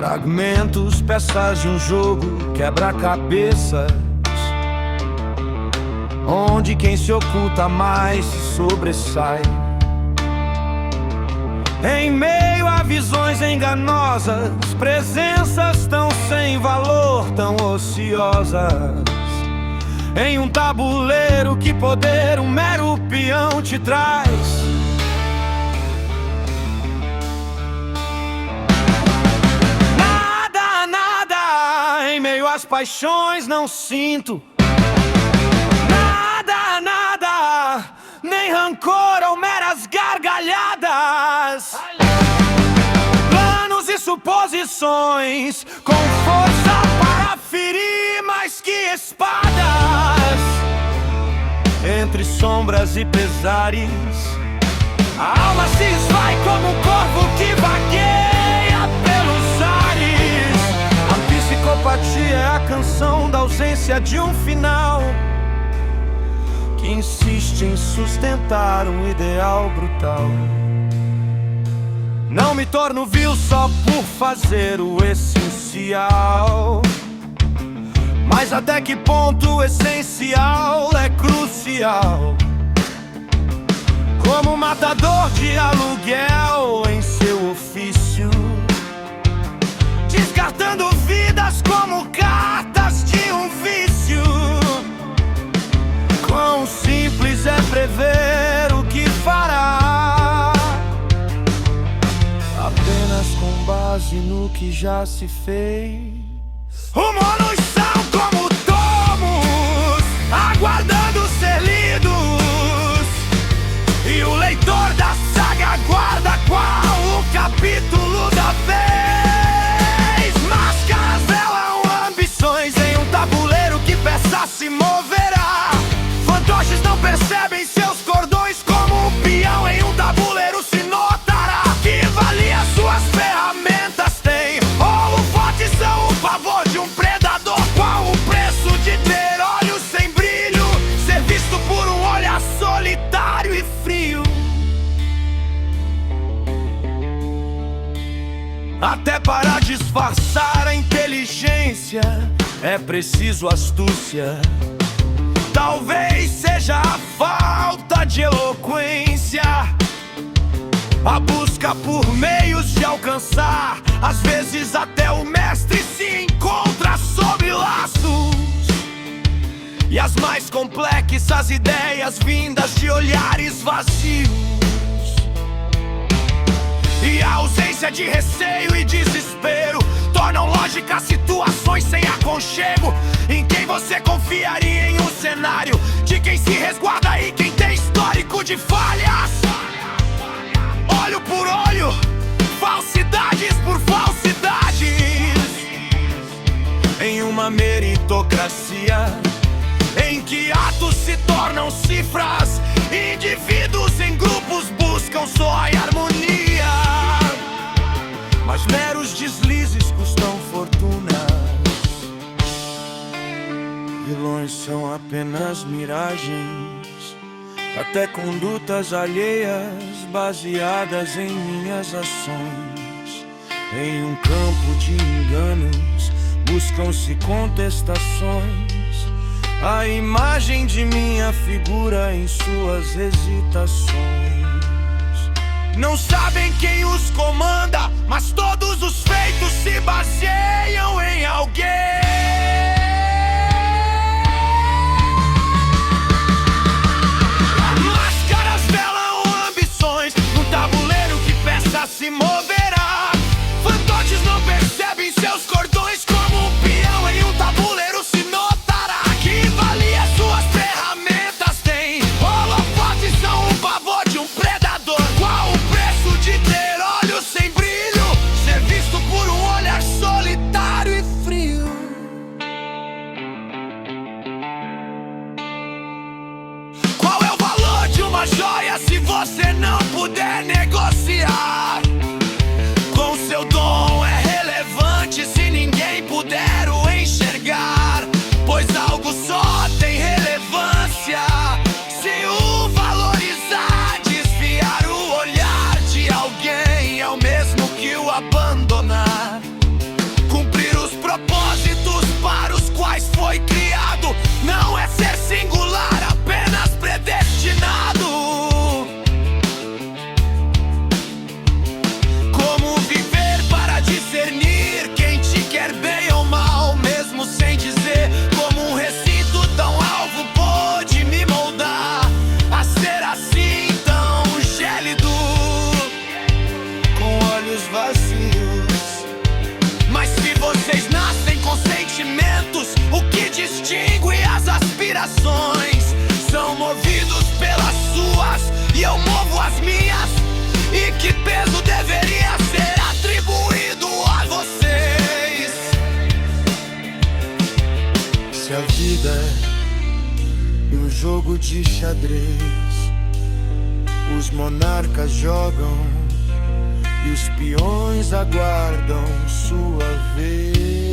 Fragmentos, peças de um jogo, quebra-cabeças, onde quem se oculta mais se sobressai. Em meio a visões enganosas, presenças tão sem valor, tão ociosas. Em um tabuleiro, que poder um mero peão te traz. Nada, nada, em meio às paixões não sinto. Nada, nada, nem rancor ou meras gargalhadas. Planos e suposições, com força para ferir mais que espadas. Entre sombras e pesares, a alma se esvai como um corvo que vagueia pelos ares. A psicopatia é a canção da ausência de um final, que insiste em sustentar um ideal brutal. Não me torno vil só por fazer o essencial, mas até que ponto o essencial é crucial? Como matador de aluguel em seu ofício, descartando vidas como cartas de um vício. Quão simples é prever o que fará, apenas com base no que já se fez. Humanos são como tomos, aguardando ser lidos, e o leitor da saga aguarda qual o capítulo da vez. Máscaras velam ambições em um tabuleiro, que peça se moverá. Fantoches não percebem seus cordões, como um peão em um tabuleiro se notará. Que valia suas ferramentas tem, holofotes são o pavor de um predador. Qual o preço de ter olhos sem brilho, ser visto por um olhar solitário e frio? Até para disfarçar a inteligência é preciso astúcia. Talvez seja a falta de eloquência, a busca por meios de alcançar. Às vezes até o mestre se encontra sob laços, e as mais complexas ideias vindas de olhares vazios. E a ausência de receio e desespero tornam lógicas situações sem aconchego. Em quem você confiaria em um cenário de quem se resguarda e quem tem histórico de falhas? Olho por olho, falsidades por falsidades. Em uma meritocracia em que atos se tornam cifras, indivíduos em grupos buscam só a harmonia, mas meros deslizes custam fortunas. Vilões são apenas miragens, até condutas alheias baseadas em minhas ações. Em um campo de enganos buscam-se contestações, a imagem de minha figura em suas hesitações. Não sabem quem os comanda, mas todos os feitos se baseiam em alguém. Máscaras velam ambições num tabuleiro, que peça se moverá. Fantoches não percebem seus cordões, como um peão em um tabuleiro se notará. Que valia suas ferramentas tem, holofotes são o pavor de um predador. Qual o preço de ter olhos sem brilho, ser visto por um olhar solitário e frio? Qual é o valor de uma joia se você não puder negociar? Com seu dom é relevante se ninguém puder o enxergar, pois algo só tem relevância se o valorizar. Desviar o olhar de alguém é o mesmo que o abandonar. O que distingue as aspirações são movidos pelas suas e eu movo as minhas. E que peso deveria ser atribuído a vocês? Se a vida é um jogo de xadrez, os monarcas jogam e os peões aguardam sua vez.